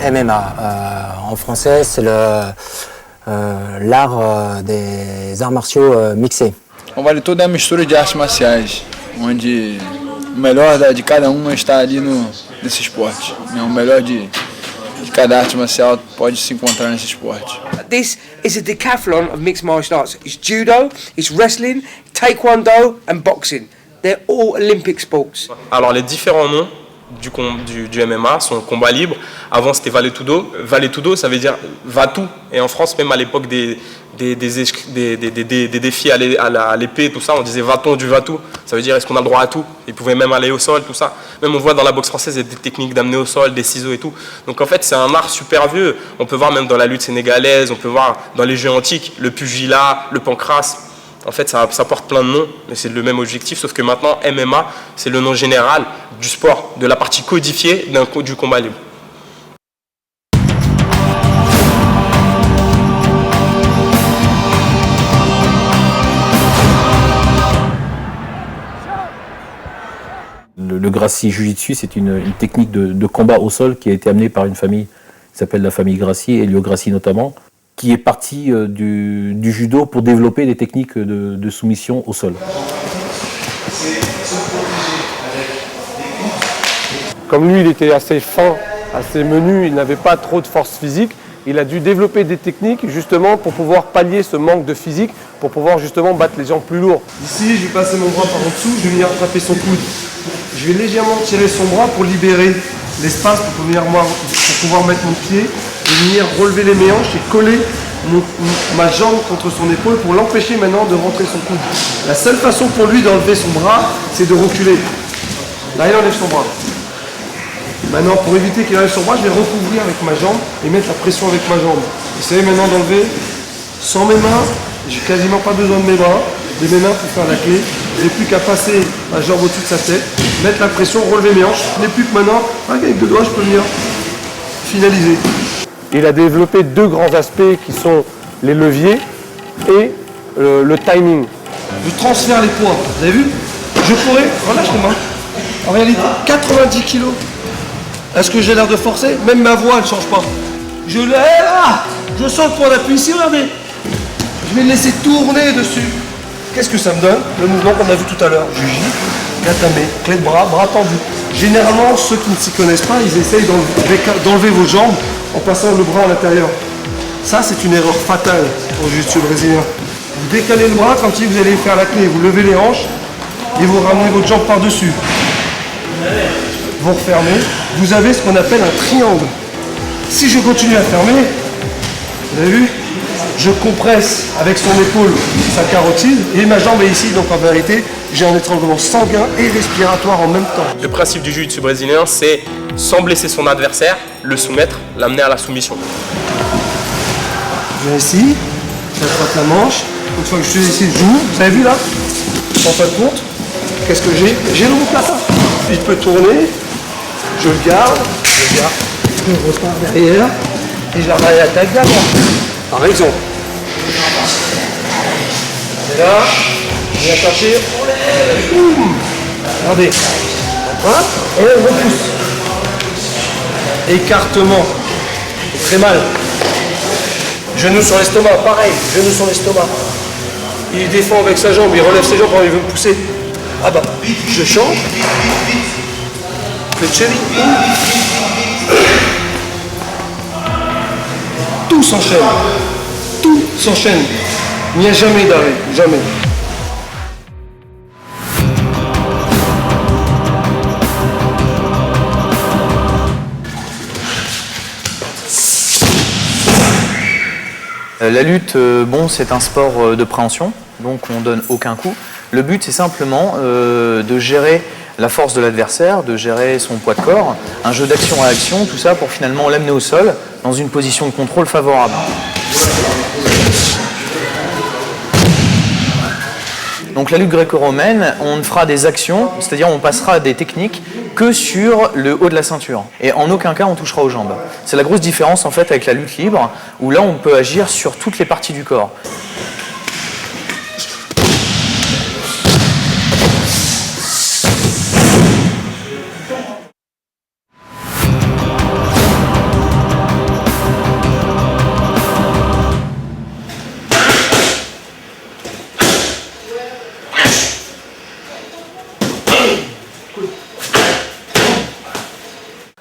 MMA. En français, c'est l'art des arts martiaux mixés. Vale toda a mistura de artes marciais, onde o melhor de cada uma está ali nesse esporte. O melhor de cada arte marcial pode se encontrar nesse esporte. This is a decathlon of mixed martial arts. It's judo, it's wrestling, taekwondo and boxing. They're all Olympic sports. Alors les différents noms du MMA sont combat libre. Avant c'était Vale-Tudo. Vale-Tudo ça veut dire va-tout. Et en France même à l'époque des défis à l'épée, tout ça, on disait va-t-on du va-tout. Ça veut dire est-ce qu'on a le droit à tout. Ils pouvaient même aller au sol, tout ça. Même on voit dans la boxe française, il y a des techniques d'amener au sol, des ciseaux et tout. Donc en fait c'est un art super vieux. On peut voir même dans la lutte sénégalaise, on peut voir dans les jeux antiques, le pugilat, le pancrace. En fait, ça porte plein de noms, mais c'est le même objectif, sauf que maintenant, MMA, c'est le nom général du sport, de la partie codifiée du combat libre. Le Gracie Jiu-Jitsu, c'est une technique de combat au sol qui a été amenée par une famille qui s'appelle la famille Gracie, Elio Gracie notamment, qui est parti du judo pour développer des techniques de soumission au sol. Comme lui, il était assez fin, assez menu, il n'avait pas trop de force physique, il a dû développer des techniques justement pour pouvoir pallier ce manque de physique, pour pouvoir justement battre les gens plus lourds. Ici, je vais passer mon bras par en dessous, je vais venir attraper son coude. Je vais légèrement tirer son bras pour libérer l'espace, pour pouvoir mettre mon pied et venir relever les méhanches et coller ma jambe contre son épaule pour l'empêcher maintenant de rentrer son coude. La seule façon pour lui d'enlever son bras, c'est de reculer. Là, il enlève son bras. Maintenant, pour éviter qu'il enlève son bras, je vais recouvrir avec ma jambe et mettre la pression avec ma jambe. Essayez maintenant d'enlever sans mes mains. J'ai quasiment pas besoin de mes bras, de mes mains pour faire la clé. Je n'ai plus qu'à passer ma jambe au-dessus de sa tête, mettre la pression, relever mes hanches. Je n'ai plus que maintenant, avec deux doigts, je peux venir finaliser. Il a développé deux grands aspects qui sont les leviers et le timing. Je transfère les poids, vous avez vu? Je pourrais, relâche les mains. En réalité, 90 kg. Est-ce que j'ai l'air de forcer? Même ma voix, elle ne change pas. Je lève, je sens le point d'appui ici, regardez. Je vais le laisser tourner dessus. Qu'est-ce que ça me donne? Le mouvement qu'on a vu tout à l'heure. Je gire, gatame, clé de bras, bras tendu. Généralement, ceux qui ne s'y connaissent pas, ils essayent d'enlever vos jambes en passant le bras à l'intérieur. Ça, c'est une erreur fatale au jiu-jitsu brésilien. Vous décalez le bras, comme si vous allez faire la clé. Vous levez les hanches et vous ramenez votre jambe par-dessus. Vous refermez. Vous avez ce qu'on appelle un triangle. Si je continue à fermer, vous avez vu? Je compresse avec son épaule sa carotide et ma jambe est ici. Donc en vérité, j'ai un étranglement sanguin et respiratoire en même temps. Le principe du jiu-jitsu brésilien, c'est sans blesser son adversaire, le soumettre, l'amener à la soumission. Je viens ici, j'attrape la manche. Une fois que je suis ici, je joue. Vous avez vu là? En fin de compte, qu'est-ce que j'ai? J'ai le plata. Il peut tourner, je le garde, je repars derrière et je la remets à l'attaque d'avant. Par exemple. Et là, je viens chercher, on lève, boum. Regardez. Hein? Et on repousse. Écartement. Très mal. Genou sur l'estomac, pareil, genou sur l'estomac. Il défend avec sa jambe, il relève ses jambes quand il veut me pousser. Ah bah, je change. Le cherry. Tout s'enchaîne. Tout s'enchaîne. Il n'y a jamais d'arrêt, jamais. La lutte, c'est un sport de préhension, donc on donne aucun coup. Le but, c'est simplement de gérer la force de l'adversaire, de gérer son poids de corps, un jeu d'action-réaction, tout ça pour finalement l'amener au sol dans une position de contrôle favorable. Donc la lutte gréco-romaine, on fera des actions, c'est-à-dire on passera des techniques que sur le haut de la ceinture. Et en aucun cas on touchera aux jambes. C'est la grosse différence en fait avec la lutte libre, où là on peut agir sur toutes les parties du corps.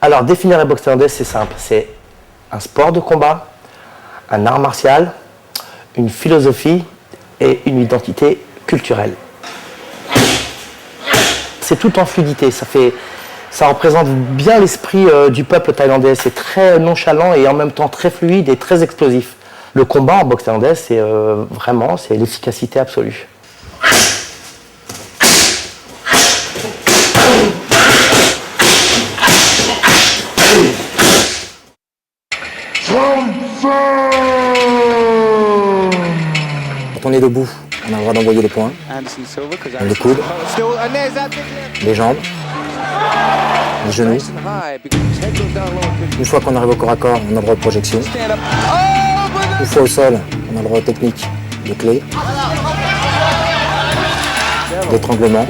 Alors, définir la boxe thaïlandaise, c'est simple. C'est un sport de combat, un art martial, une philosophie et une identité culturelle. C'est tout en fluidité. Ça représente bien l'esprit du peuple thaïlandais. C'est très nonchalant et en même temps très fluide et très explosif. Le combat en boxe thaïlandaise, c'est vraiment l'efficacité absolue. Quand on est debout, on a le droit d'envoyer les poings, les coudes, les jambes, les genoux. Une fois qu'on arrive au corps à corps, on a le droit de projection. Une fois au sol, on a le droit aux techniques de clé, d'étranglement.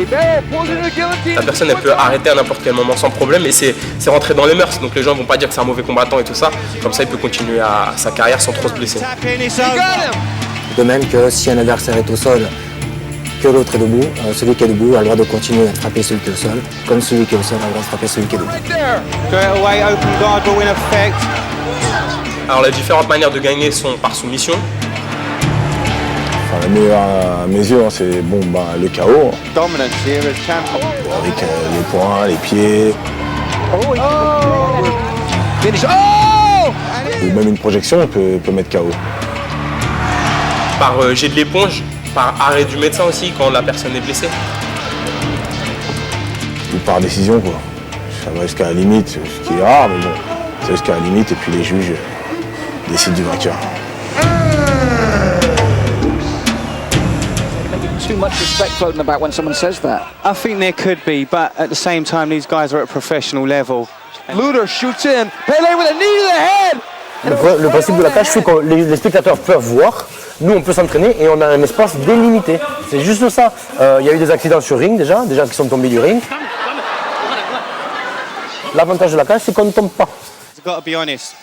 La personne, elle peut arrêter à n'importe quel moment sans problème et c'est rentré dans les mœurs. Donc les gens vont pas dire que c'est un mauvais combattant et tout ça. Comme ça, il peut continuer sa carrière sans trop se blesser. De même que si un adversaire est au sol, que l'autre est debout, celui qui est debout a le droit de continuer à frapper celui qui est au sol, comme celui qui est au sol a le droit de frapper celui qui est debout. Alors les différentes manières de gagner sont par soumission. Enfin, la meilleure à mes yeux, hein, c'est le KO. Avec les poings, les pieds. Ou même une projection peut mettre KO. Par jet de l'éponge, par arrêt du médecin aussi quand la personne est blessée. Ou par décision, quoi. Ça va jusqu'à la limite, ce qui est rare, mais bon, c'est jusqu'à la limite et puis les juges décident du vainqueur. Too much respect floating about when someone says that. I think there could be, but at the same time, these guys are at a professional level. Luda shoots in. Pele with a knee to the head. Le principe de la cage fait que les spectateurs peuvent voir, nous on peut s'entraîner et on a un espace délimité. C'est juste ça. Il y a eu des accidents sur ring déjà, des gens qui sont tombés du ring. L'avantage de la cage, c'est qu'on ne tombe pas. I've got to be honest.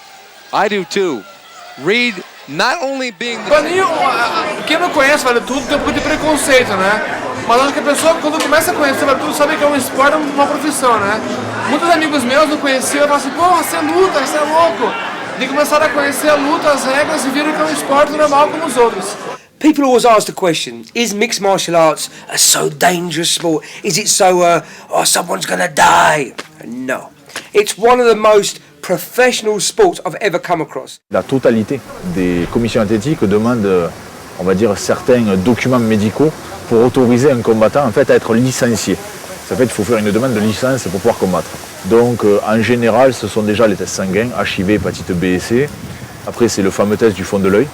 I do too. Reed not only being the... Quem não conhece Vale Tudo tem um pouco de preconceito, né? Mas acho que a pessoa, quando começa a conhecer Vale Tudo, sabe que é um esporte, uma profissão, né? Muitos amigos meus não conheciam e falaram assim, pô, você luta, você é louco. E começaram a conhecer a luta, as regras e viram que é um esporte normal como os outros. People always ask the question, is mixed martial arts a so dangerous sport? Is it so, someone's gonna die? No. It's one of the most professional sports I've ever come across. La totalité des commissions athlétiques demande, on va dire, certains documents médicaux pour autoriser un combattant en fait, à être licencié. Ça fait qu'il faut faire une demande de licence pour pouvoir combattre. Donc en général, ce sont déjà les tests sanguins, HIV, hépatite B et C. Après, c'est le fameux test du fond de l'œil,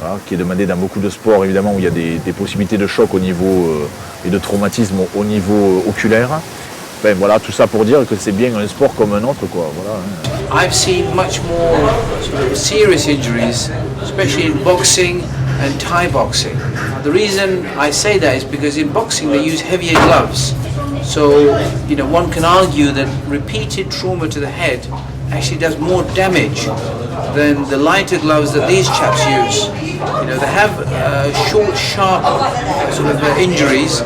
voilà, qui est demandé dans beaucoup de sports, évidemment, où il y a des possibilités de choc au niveau, et de traumatisme au niveau oculaire. Ben, voilà, tout ça pour dire que c'est bien un sport comme un autre, quoi. Voilà. I've seen much more sort of serious injuries, especially in boxing and Thai boxing. The reason I say that is because in boxing they use heavier gloves. So, you know, one can argue that repeated trauma to the head actually does more damage than the lighter gloves that these chaps use. You know, they have short, sharp sort of injuries,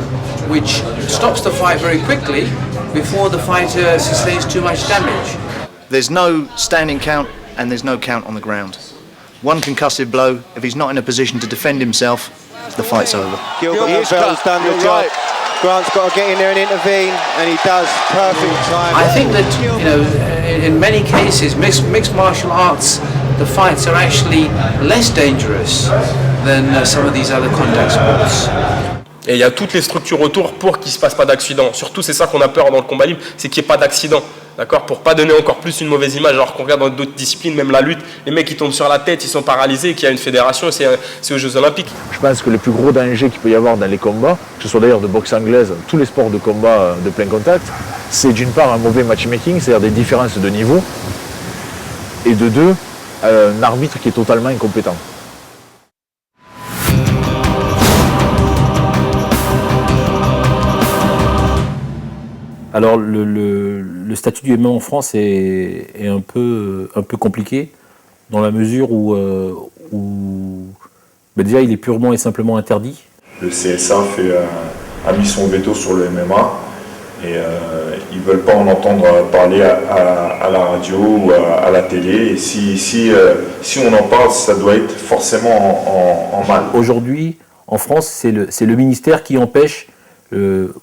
which stops the fight very quickly before the fighter sustains too much damage. There's no standing count and there's no count on the ground. One concussive blow, if he's not in a position to defend himself, the fight's over. Gilbert Bell's done the job. Grant's got to get in there and intervene, and he does. Perfect time. I think that, you know, in many cases, mixed martial arts, the fights are actually less dangerous than some of these other contact sports. Et il y a toutes les structures autour pour qu'il ne se passe pas d'accident. Surtout, c'est ça qu'on a peur dans le combat libre, c'est qu'il n'y ait pas d'accident. D'accord, pour pas donner encore plus une mauvaise image, alors qu'on regarde dans d'autres disciplines, même la lutte, les mecs ils tombent sur la tête, ils sont paralysés, qu'il y a une fédération, c'est aux Jeux Olympiques. Je pense que le plus gros danger qu'il peut y avoir dans les combats, que ce soit d'ailleurs de boxe anglaise, tous les sports de combat de plein contact, c'est d'une part un mauvais matchmaking, c'est-à-dire des différences de niveau, et de deux, un arbitre qui est totalement incompétent. Alors le statut du MMA en France est un peu compliqué dans la mesure où déjà il est purement et simplement interdit. Le CSA a mis son veto sur le MMA et ils ne veulent pas en entendre parler à la radio ou à la télé. Et si on en parle, ça doit être forcément en mal. Aujourd'hui, en France, c'est le ministère qui empêche le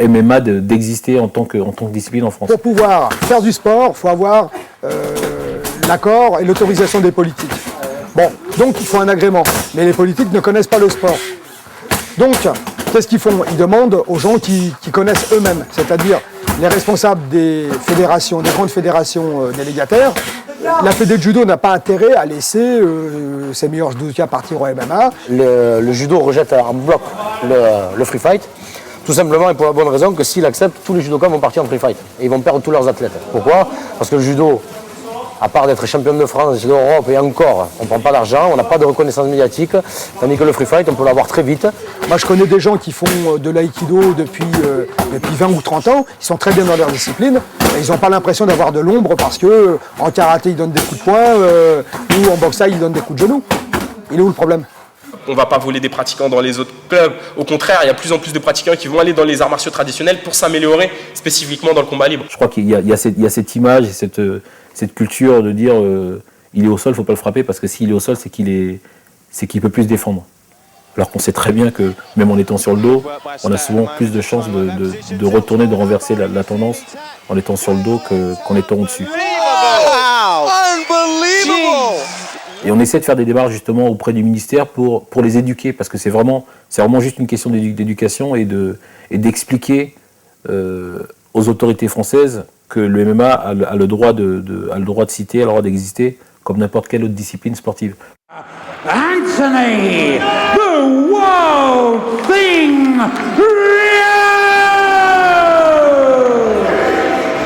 MMA d'exister en tant que discipline en France. Pour pouvoir faire du sport, il faut avoir l'accord et l'autorisation des politiques. Bon, donc il faut un agrément. Mais les politiques ne connaissent pas le sport. Donc, qu'est-ce qu'ils font? Ils demandent aux gens qui connaissent eux-mêmes, c'est-à-dire les responsables des fédérations, des grandes fédérations délégataires. La Fédé de judo n'a pas intérêt à laisser ses meilleurs judokas partir au MMA. Le judo rejette en bloc le free fight, tout simplement et pour la bonne raison que s'il accepte, tous les judokas vont partir en free fight et ils vont perdre tous leurs athlètes. Pourquoi? Parce que le judo, à part d'être champion de France, d'Europe et encore, on ne prend pas d'argent, on n'a pas de reconnaissance médiatique, tandis que le free fight, on peut l'avoir très vite. Moi, je connais des gens qui font de l'aïkido depuis 20 ou 30 ans, ils sont très bien dans leur discipline, et ils n'ont pas l'impression d'avoir de l'ombre parce que en karaté, ils donnent des coups de poing, ou en boxe, ils donnent des coups de genoux. Il est où le problème? On ne va pas voler des pratiquants dans les autres clubs. Au contraire, il y a de plus en plus de pratiquants qui vont aller dans les arts martiaux traditionnels pour s'améliorer spécifiquement dans le combat libre. Je crois qu'il y a cette image et cette culture de dire il est au sol, il ne faut pas le frapper parce que s'il est au sol, c'est qu'il peut plus se défendre. Alors qu'on sait très bien que même en étant sur le dos, on a souvent plus de chances de retourner, de renverser la tendance en étant sur le dos qu'en étant au-dessus. Et on essaie de faire des démarches justement auprès du ministère pour les éduquer, parce que c'est vraiment juste une question d'éducation et d'expliquer aux autorités françaises que le MMA a le droit de citer, a le droit d'exister comme n'importe quelle autre discipline sportive. Anthony, the Wild Thing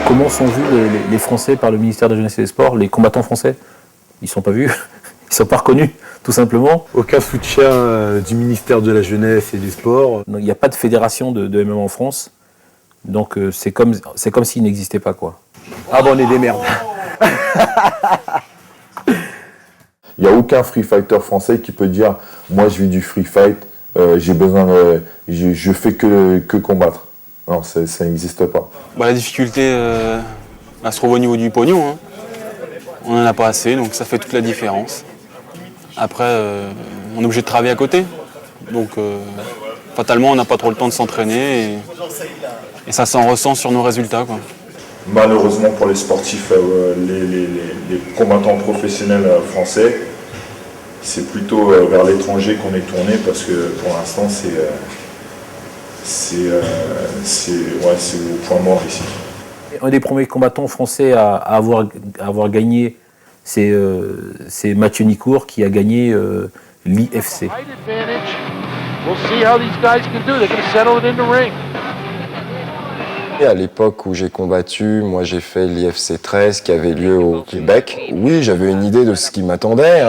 Comment sont vus les Français par le ministère de la Jeunesse et des Sports, les combattants français? Ils ne sont pas vus, ils ne sont pas reconnus, tout simplement. Aucun soutien du ministère de la Jeunesse et des Sports. Il n'y a pas de fédération de MMA en France, donc c'est comme s'il n'existait pas, quoi. Ah bon, on est des merdes. Il n'y a aucun free fighter français qui peut dire « Moi, je vis du free fight, j'ai besoin, je fais que combattre ». Non, ça n'existe pas. La difficulté, elle se trouve au niveau du pognon. Hein. On n'en a pas assez, donc ça fait toute la différence. Après, on est obligé de travailler à côté. Donc, fatalement, on n'a pas trop le temps de s'entraîner et ça s'en ressent sur nos résultats, quoi. Malheureusement pour les sportifs, les combattants professionnels français, c'est plutôt vers l'étranger qu'on est tourné parce que pour l'instant c'est au point mort ici. Un des premiers combattants français à avoir gagné, c'est Mathieu Nicourt qui a gagné l'IFC. Et à l'époque où j'ai combattu, moi j'ai fait l'IFC 13 qui avait lieu au Québec. Oui, j'avais une idée de ce qui m'attendait.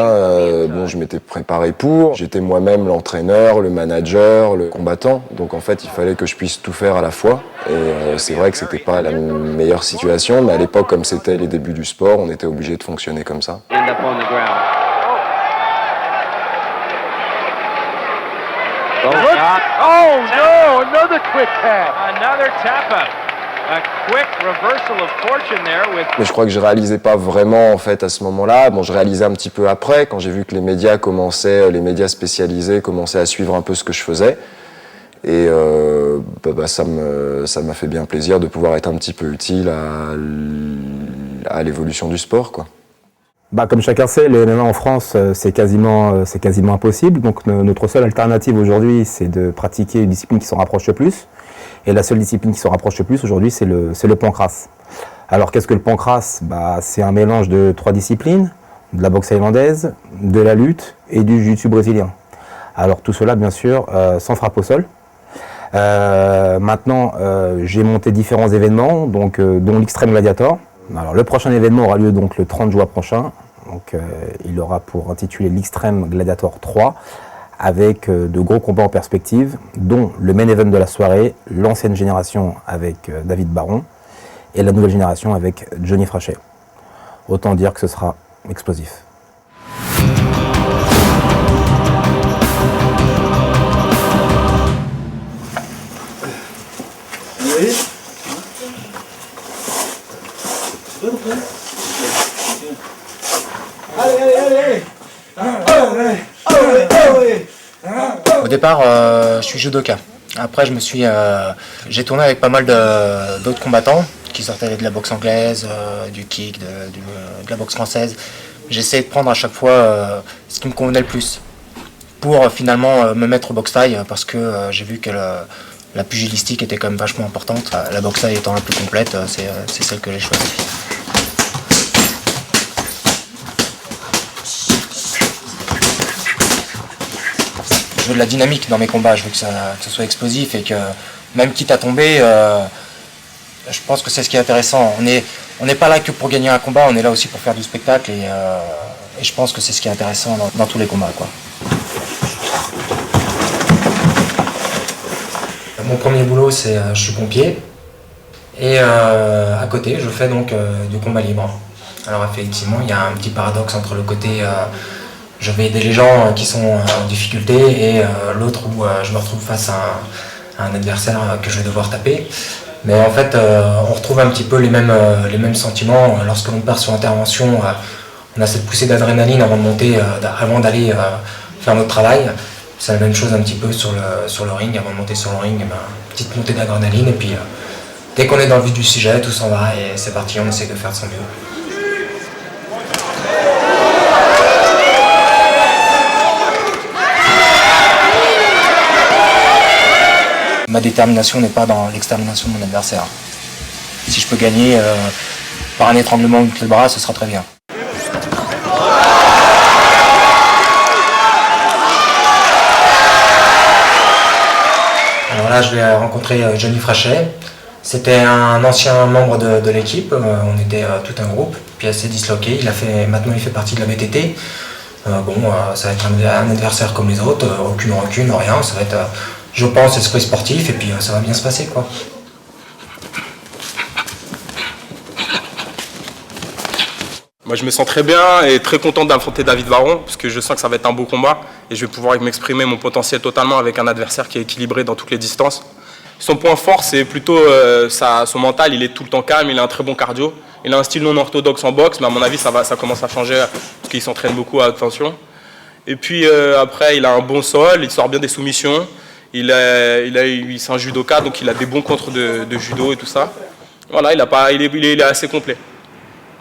Bon, je m'étais préparé pour. J'étais moi-même l'entraîneur, le manager, le combattant. Donc en fait, il fallait que je puisse tout faire à la fois. Et c'est vrai que c'était pas la meilleure situation, mais à l'époque, comme c'était les débuts du sport, on était obligé de fonctionner comme ça. Oh no, another quick tap. Another tap-up. A quick reversal of fortune there with... Mais je crois que je réalisais pas vraiment en fait à ce moment-là. Bon, je réalisais un petit peu après, quand j'ai vu que les médias spécialisés commençaient à suivre un peu ce que je faisais. Et ça m'a fait bien plaisir de pouvoir être un petit peu utile à l'évolution du sport, quoi. Comme chacun sait, le MMA en France, c'est quasiment impossible. Donc notre seule alternative aujourd'hui, c'est de pratiquer une discipline qui s'en rapproche le plus. Et la seule discipline qui s'en rapproche le plus aujourd'hui, c'est le pancrace. Alors qu'est-ce que le pancrace? C'est un mélange de 3 disciplines, de la boxe thaïlandaise, de la lutte et du jiu-jitsu brésilien. Alors tout cela, bien sûr, sans frappe au sol. Maintenant, j'ai monté différents événements, dont l'Extreme Gladiator. Alors, le prochain événement aura lieu donc le 30 juin prochain. Donc, il aura pour intituler l'Extreme Gladiator 3 avec de gros combats en perspective, dont le main event de la soirée, l'ancienne génération avec David Baron et la nouvelle génération avec Johnny Frachet. Autant dire que ce sera explosif. Au départ, je suis judoka. Après, j'ai tourné avec pas mal d'autres combattants qui sortaient de la boxe anglaise, du kick, de la boxe française. J'ai essayé de prendre à chaque fois ce qui me convenait le plus pour finalement me mettre au boxe thaï parce que j'ai vu que la pugilistique était quand même vachement importante. La boxe thaï étant la plus complète, c'est celle que j'ai choisie. Je veux de la dynamique dans mes combats, je veux que ça soit explosif et que même quitte à tomber, je pense que c'est ce qui est intéressant. On n'est pas là que pour gagner un combat, on est là aussi pour faire du spectacle et je pense que c'est ce qui est intéressant dans tous les combats, quoi. Mon premier boulot, c'est je suis pompier et à côté, je fais donc du combat libre. Alors effectivement, il y a un petit paradoxe entre le côté je vais aider les gens qui sont en difficulté et l'autre où je me retrouve face à un adversaire que je vais devoir taper. Mais en fait, on retrouve un petit peu les mêmes sentiments. Lorsque l'on part sur intervention, on a cette poussée d'adrénaline avant de monter, avant d'aller faire notre travail. C'est la même chose un petit peu sur le ring. Avant de monter sur le ring, petite montée d'adrénaline. Et puis, dès qu'on est dans le vif du sujet, tout s'en va et c'est parti, on essaie de faire de son mieux. Ma détermination n'est pas dans l'extermination de mon adversaire. Si je peux gagner par un étranglement du bras, ce sera très bien. Alors là, je vais rencontrer Johnny Frachet. C'était un ancien membre de l'équipe. On était tout un groupe, puis assez disloqué. Maintenant, il fait partie de la BTT. Ça va être un adversaire comme les autres. Aucune rancune, rien. Ça va être, je pense, esprit sportif, et puis ça va bien se passer, quoi. Moi, je me sens très bien et très content d'affronter David Varron parce que je sens que ça va être un beau combat et je vais pouvoir m'exprimer mon potentiel totalement avec un adversaire qui est équilibré dans toutes les distances. Son point fort, c'est plutôt son mental. Il est tout le temps calme, il a un très bon cardio. Il a un style non orthodoxe en boxe, mais à mon avis, ça commence à changer parce qu'il s'entraîne beaucoup à haute tension. Et puis après, il a un bon sol, il sort bien des soumissions. C'est un judoka, donc il a des bons contres de judo et tout ça. Voilà, il est assez complet.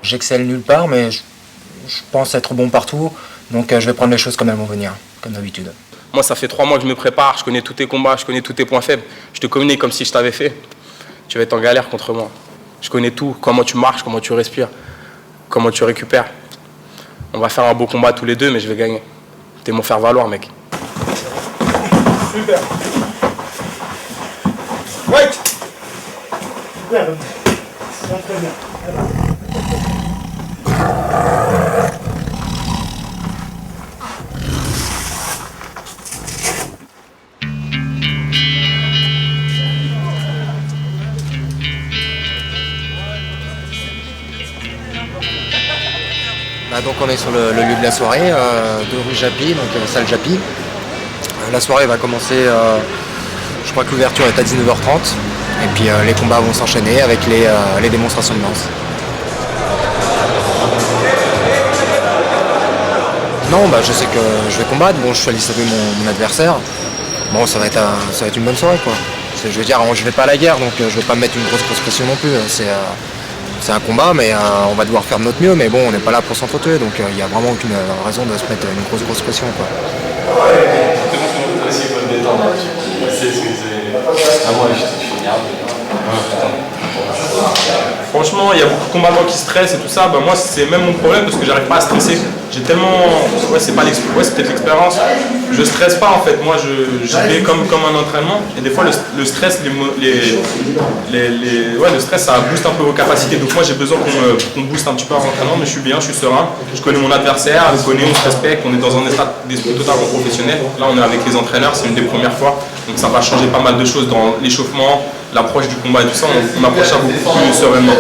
J'excelle nulle part, mais je pense être bon partout. Donc je vais prendre les choses comme elles vont venir, comme d'habitude. Moi, ça fait 3 mois que je me prépare, je connais tous tes combats, je connais tous tes points faibles. Je te communique comme si je t'avais fait. Tu vas être en galère contre moi. Je connais tout, comment tu marches, comment tu respires, comment tu récupères. On va faire un beau combat tous les deux, mais je vais gagner. T'es mon faire-valoir, mec. Super. Right. Super. Très bien. Donc on est sur le lieu de la soirée, de rue Japy, donc salle Japy. La soirée va commencer, je crois que l'ouverture est à 19h30. Et puis les combats vont s'enchaîner avec les démonstrations de danse. Non, je sais que je vais combattre. Bon, je suis allé saluer mon adversaire. Bon, ça va être une bonne soirée, quoi. Je veux dire, je vais pas à la guerre, donc je vais pas me mettre une grosse pression non plus. C'est un combat, mais on va devoir faire de notre mieux. Mais bon, on n'est pas là pour s'entretuer, donc il n'y a vraiment aucune raison de se mettre une grosse pression, quoi. Franchement, il y a beaucoup de combattants qui stressent et tout ça. Moi, c'est même mon problème parce que j'arrive pas à stresser. J'ai tellement... c'est peut-être l'expérience. Je stresse pas en fait. Moi, je vais comme un entraînement. Et des fois, le stress, le stress, ça booste un peu vos capacités. Donc moi, j'ai besoin qu'on booste un petit peu à l'entraînement, mais je suis bien, je suis serein. Je connais mon adversaire, on se respecte, on est dans un état d'esprit totalement professionnel. Là, on est avec les entraîneurs, c'est une des premières fois. Donc ça va changer pas mal de choses dans l'échauffement, l'approche du combat et tout ça. On approche ça beaucoup plus sereinement.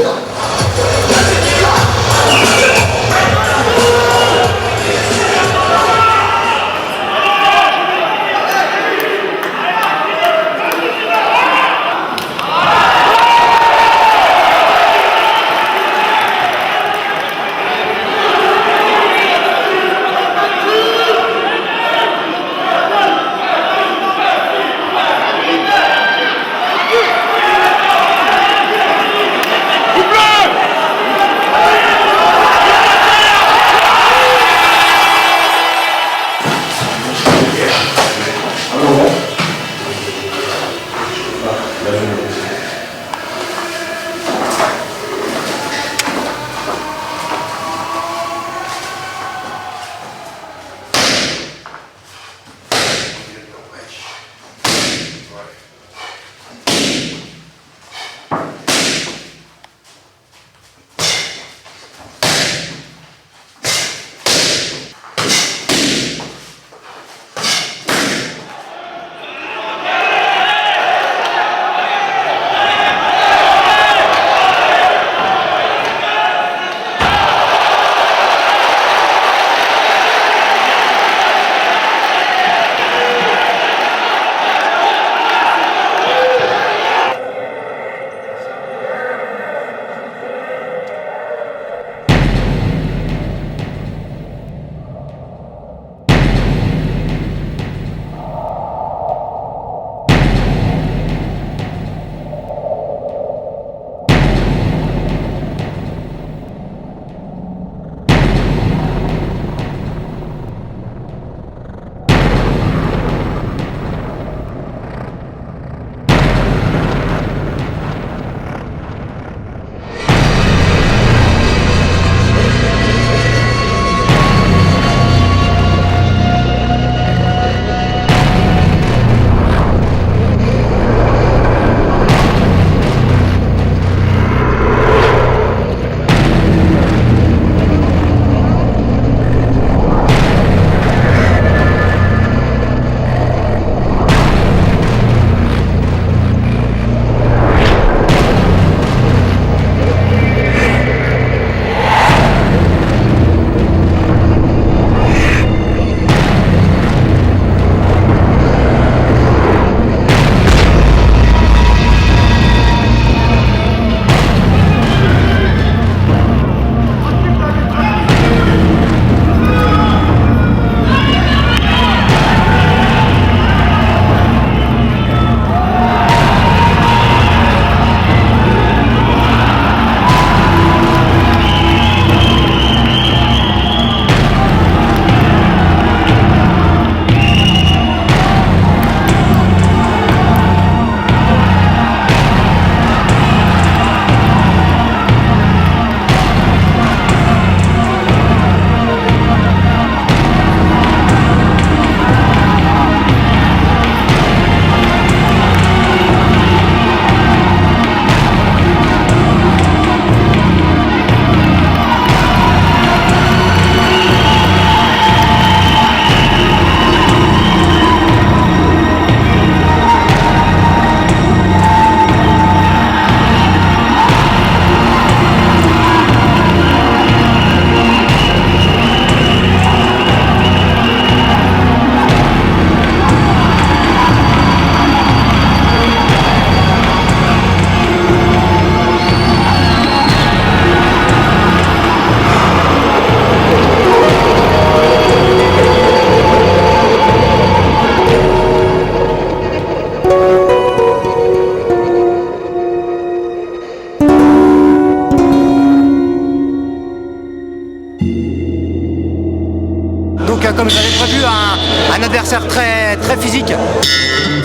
adversaire très physique,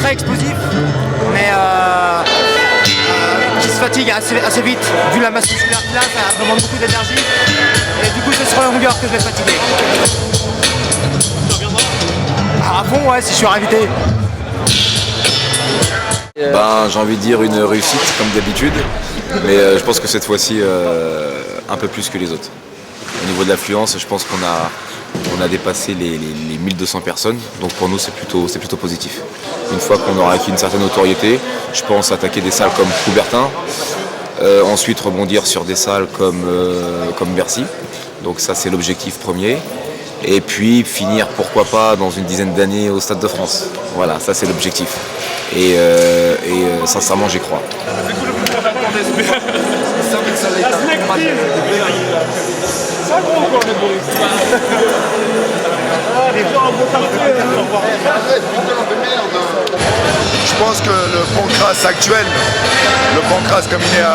très explosif, mais qui se fatigue assez vite. Vu la masse musculaire qu'il a, ça demande beaucoup d'énergie. Et du coup, c'est sur la longueur que je vais fatiguer. À fond, ouais, si je suis invité. J'ai envie de dire une réussite comme d'habitude, mais je pense que cette fois-ci un peu plus que les autres. Au niveau de l'affluence, je pense qu'on a dépassé les 1200 personnes, donc pour nous c'est plutôt positif. Une fois qu'on aura acquis une certaine notoriété, je pense attaquer des salles comme Coubertin, ensuite rebondir sur des salles comme Bercy, donc ça c'est l'objectif premier. Et puis finir, pourquoi pas, dans une dizaine d'années au Stade de France. Voilà, ça c'est l'objectif. Et sincèrement, j'y crois. Je pense que le pancrace actuel, le pancrace comme il est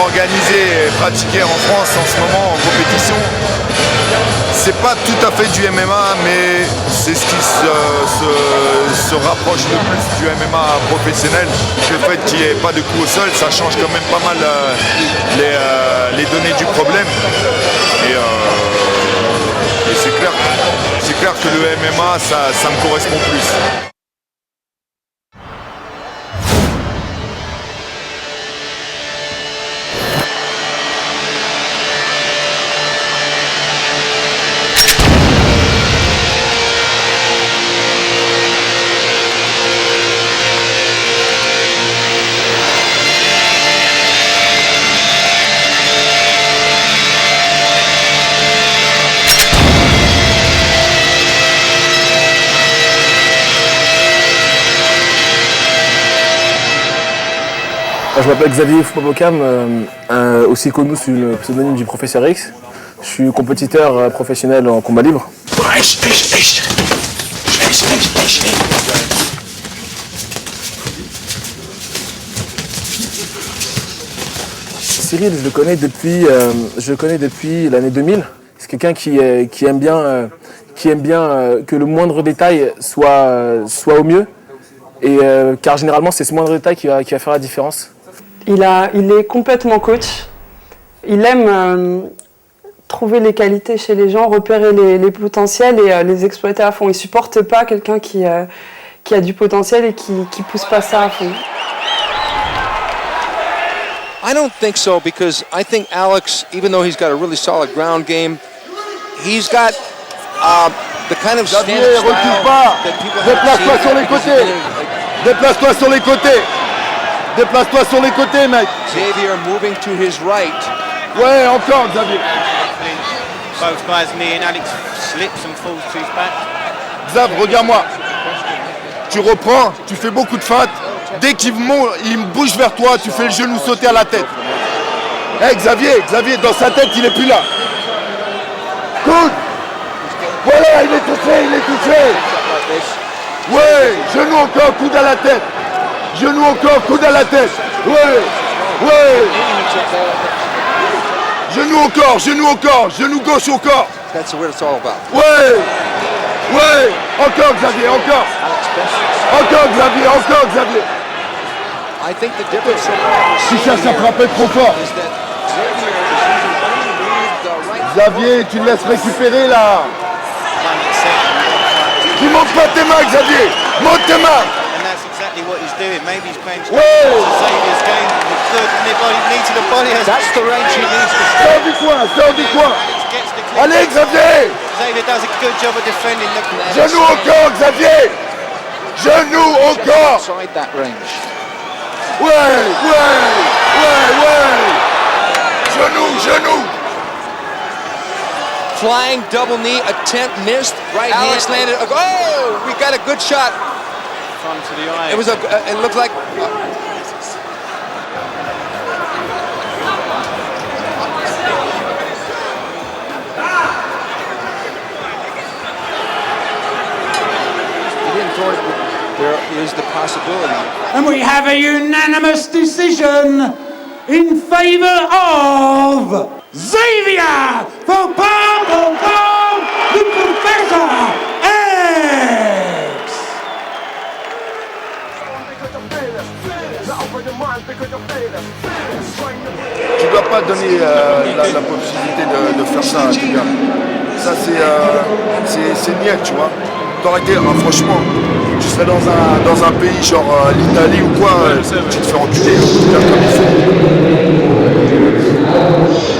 organisé et pratiqué en France en ce moment en compétition, c'est pas tout à fait du MMA, mais c'est ce qui se rapproche le plus du MMA professionnel. Le fait qu'il n'y ait pas de coup au sol, ça change quand même pas mal les données du problème. Et c'est clair que le MMA, ça me correspond plus. Je m'appelle Xavier Foupabokam, aussi connu sous le pseudonyme du Professeur X. Je suis compétiteur professionnel en combat libre. Cyril, je le connais depuis l'année 2000. C'est quelqu'un qui aime bien que le moindre détail soit au mieux. Car généralement, c'est ce moindre détail qui va faire la différence. Il est complètement coach. Il aime trouver les qualités chez les gens, repérer les potentiels et les exploiter à fond. Il ne supporte pas quelqu'un qui a du potentiel et qui ne pousse pas ça à fond. I don't think so, because I think Alex, even though he's got a really solid ground game, he's got the kind of stand style that people Déplace-toi sur les côtés. Déplace-toi sur les côtés. Déplace-toi sur les côtés, mec. Xavier moving to his right. Ouais, encore, Xavier. Both guys knee and Alex slips and falls to his back. Xav, regarde-moi. Tu reprends, tu fais beaucoup de feintes. Dès qu'il me bouge vers toi, tu fais le genou sauter à la tête. Hey, Xavier, dans sa tête, il est plus là. Coude. Voilà, il est touché. Ouais, genou encore, coude à la tête. Genou encore, coude à la tête. Ouais. Genou encore, genou gauche encore. That's what it's all about. Ouais. Encore Xavier, encore. Encore Xavier. I think the difference Tu cherches à frapper trop fort. Xavier, tu le laisses récupérer là. Tu montes pas tes mains, Xavier. Monte tes mains. And that's exactly what he's doing. Maybe he's playing straight to Xavier's game. Good knee to the body. That's the range he needs to stay. Sors du coin. Allez, Xavier. Xavier does a good job of defending the... Genou encore, Xavier. Genou encore. Outside that range. Ouais. Genou. Flying double knee attempt missed. Right Alex landed. Oh, we got a good shot. Front to the eye. It looked like. He didn't throw it. There is the possibility. And we have a unanimous decision in favour of Xavier Foupabokam, the Professor X. Tu dois pas donner la possibilité de faire ça, les gars. Ça, c'est niais, tu vois. T'aurais été, franchement, tu serais dans un pays genre l'Italie ou quoi, tu te fais enculer comme il faut.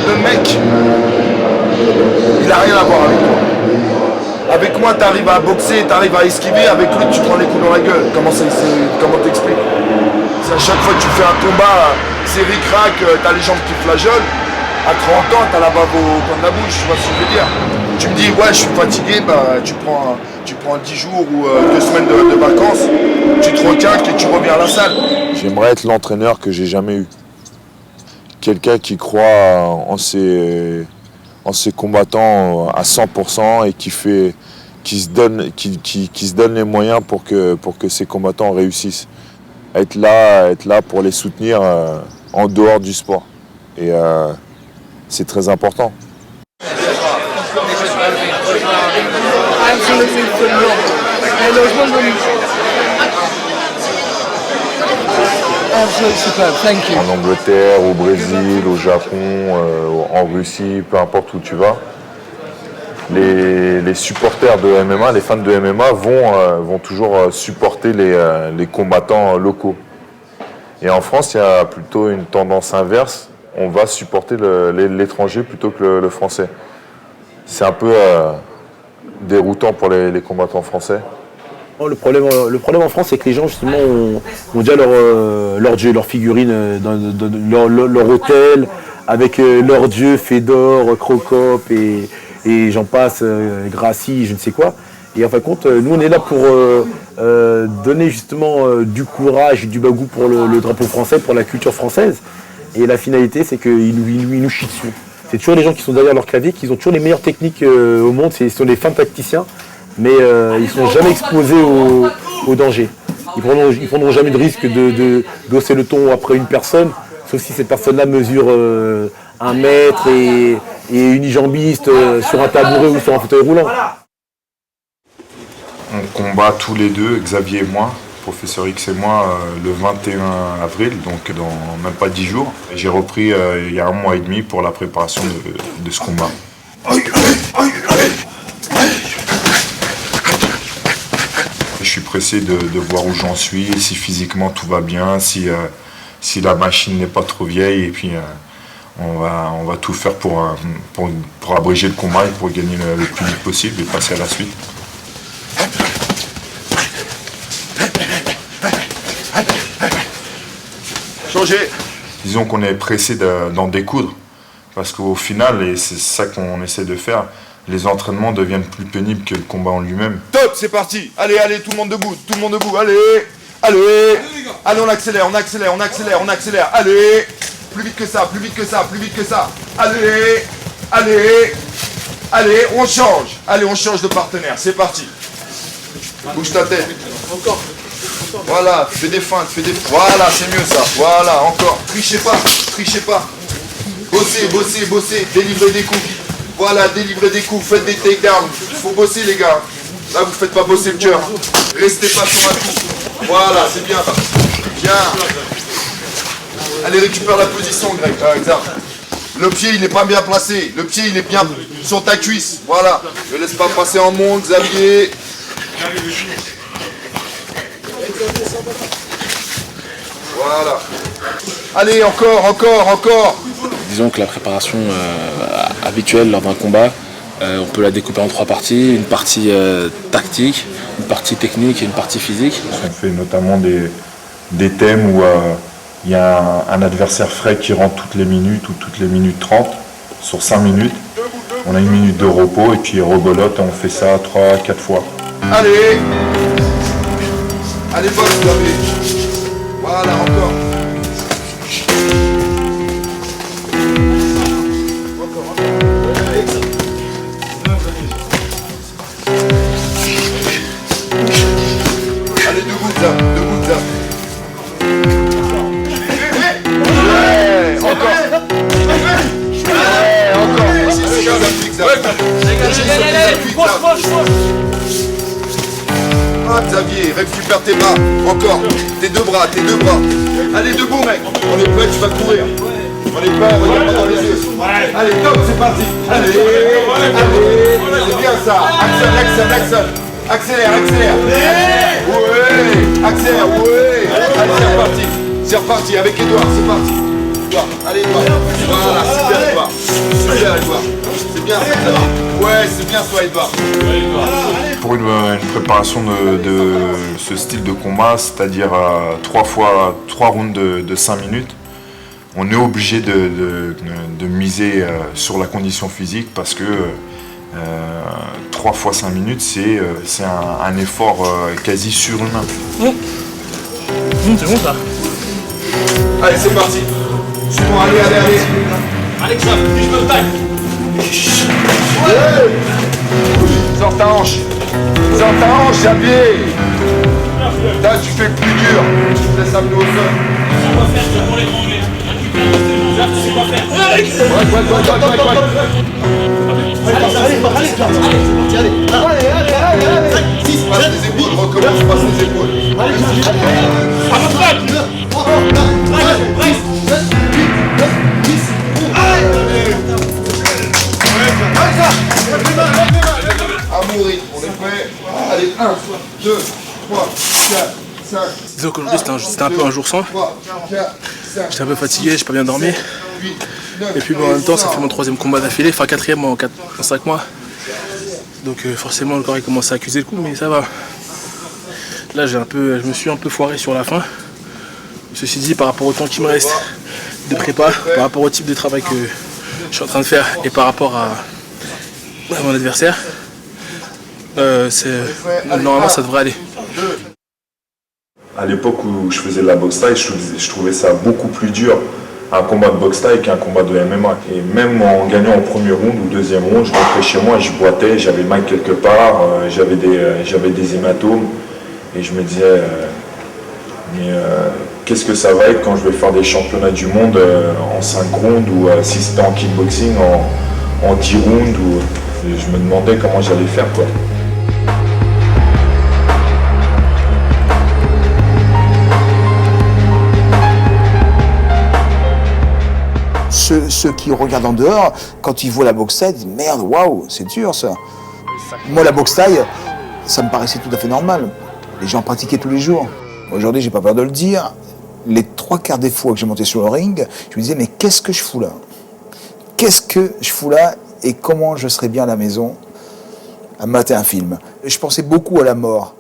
Le mec, il a rien à voir avec toi. Avec moi, t'arrives à boxer, t'arrives à esquiver, avec lui, tu prends les coups dans la gueule. Comment t'expliques? À chaque fois que tu fais un combat, c'est ric-rac, t'as les jambes qui flageolent. À 30 ans, t'as la bave au coin de la bouche, tu vois ce que je veux dire. Tu me dis, ouais, je suis fatigué, bah, tu prends 10 jours ou 2 semaines de vacances, tu te requinques et tu reviens à la salle. J'aimerais être l'entraîneur que j'ai jamais eu. Quelqu'un qui croit en ses combattants à 100% et qui se donne les moyens pour que ses combattants réussissent. Être là pour les soutenir en dehors du sport. Et c'est très important. En Angleterre, au Brésil, au Japon, en Russie, peu importe où tu vas, les supporters de MMA, les fans de MMA vont toujours supporter les combattants locaux. Et en France, il y a plutôt une tendance inverse. On va supporter l'étranger plutôt que le français. C'est un peu déroutant pour les combattants français. Le problème en France, c'est que les gens justement ont déjà leur dieu, leur figurine dans leur hôtel, avec leur dieu, Fedor, Crocop et j'en passe, Gracie, je ne sais quoi. Et en fin de compte, nous on est là pour donner justement du courage et du bagou pour le drapeau français, pour la culture française. Et la finalité, c'est qu'ils nous chient dessus. C'est toujours les gens qui sont derrière leur clavier, qui ont toujours les meilleures techniques au monde, ce sont les fins tacticiens, mais ils ne sont jamais exposés au danger. Ils prendront jamais de risque d'hausser le ton après une personne, sauf si cette personne-là mesure 1 mètre et unijambiste sur un tabouret ou sur un fauteuil roulant. On combat tous les deux, Xavier et moi, Professeur X et moi, le 21 avril, donc dans même pas 10 jours. J'ai repris il y a 1 mois et demi pour la préparation de ce combat. Je suis pressé de voir où j'en suis, si physiquement tout va bien, si la machine n'est pas trop vieille, et puis on va tout faire pour abréger le combat et pour gagner le plus vite possible et passer à la suite. Changer. Disons qu'on est pressé d'en découdre, parce qu'au final, et c'est ça qu'on essaie de faire, les entraînements deviennent plus pénibles que le combat en lui-même. Top, c'est parti. Allez, tout le monde debout, allez, on accélère, allez, plus vite que ça, allez, on change de partenaire, c'est parti. Bouge ta tête. Encore. Voilà, fais des feintes, voilà, c'est mieux ça, voilà, encore, trichez pas. Bossez, délivrez des coups. Voilà, délivrez des coups, faites des takedowns. Il faut bosser les gars. Là vous faites pas bosser le cœur. Restez pas sur un coup. Voilà, c'est bien. Bien. Allez, récupère la position, Greg. Exact. Le pied il n'est pas bien placé. Le pied il est bien sur ta cuisse. Voilà. Ne laisse pas passer en monde, Xavier. Voilà. Allez, encore. Disons que la préparation habituelle lors d'un combat, on peut la découper en 3 parties. Une partie tactique, une partie technique et une partie physique. On fait notamment des thèmes où il y a un adversaire frais qui rentre toutes les minutes ou toutes les minutes 30 sur 5 minutes. On a 1 minute de repos et puis rebelote, on fait ça 3-4 fois. Allez, boxe, Xavier. Voilà, encore. Allez, debout, Zap. Xavier, Récupère tes bras. Encore. Tes deux bras. Allez, debout, mec. On est prêt, tu vas courir. On est prêt, regarde-moi dans les yeux. Allez, top, c'est parti. Allez, c'est bien ça. Accélère. Accélère. Ouais, accélère, ouais. Allez, c'est reparti. Avec Edouard, c'est parti. Allez, Edouard. Voilà, super, Edouard. C'est bien, ça. Ouais, c'est bien, toi, Edouard. Pour une préparation de ce style de combat, c'est-à-dire 3 rounds de 5 minutes, on est obligé de miser sur la condition physique parce que 3 fois 5 minutes, c'est un effort quasi surhumain. C'est bon ça. Allez, c'est parti. Suis-moi, allez. Alex, je me taille. Ouais. Sors ta hanche, Xavier. Là, tu fais le plus dur. Tu laisses amener au sol. On va faire ça pour l'étrangler. Là, tu sais quoi faire. Ouais. Allez. 6, passe les épaules, recommence, passe les épaules. À mourir, on est prêt. Allez, 1, 2, 3, 4, 5. Disons qu'aujourd'hui c'était un peu un jour sans. J'étais un peu fatigué, j'ai pas bien dormi. Et puis bon, en même temps ça fait mon 3e combat d'affilée, enfin 4e en 5 mois. Donc forcément le corps il commence à accuser le coup, mais ça va. Là je me suis un peu foiré sur la fin. Ceci dit, par rapport au temps qui me reste de prépa, par rapport au type de travail que je suis en train de faire et par rapport à mon adversaire, normalement ça devrait aller. À l'époque où je faisais de la boxe thaï, je trouvais ça beaucoup plus dur, un combat de boxe thaï qu'un combat de MMA. Et même en gagnant au premier round ou deuxième round, je rentrais chez moi et je boitais, j'avais mal quelque part, j'avais des hématomes. Et je me disais, qu'est-ce que ça va être quand je vais faire des championnats du monde en 5 rounds ou si c'était en kickboxing en 10 rounds. Je me demandais comment j'allais faire, quoi. Ceux qui regardent en dehors, quand ils voient la boxe thaï, ils disent merde, waouh, c'est dur ça. Moi, la boxe thaï, ça me paraissait tout à fait normal. Les gens pratiquaient tous les jours. Aujourd'hui, j'ai pas peur de le dire. Les 3/4 des fois que j'ai monté sur le ring, je me disais mais qu'est-ce que je fous là? Qu'est-ce que je fous là et comment je serais bien à la maison à mater un film? Je pensais beaucoup à la mort.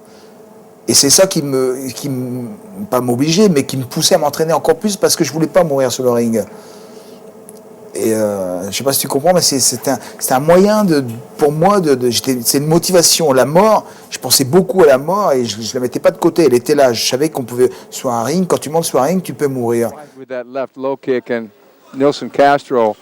Et c'est ça qui pas m'obligeait, mais qui me poussait à m'entraîner encore plus parce que je voulais pas mourir sur le ring. Et je sais pas si tu comprends, mais c'est un moyen pour moi c'est une motivation. La mort, je pensais beaucoup à la mort et je la mettais pas de côté. Elle était là. Je savais qu'on pouvait sur un ring. Quand tu montes sur un ring, tu peux mourir. With that left low kick and Nilson Castro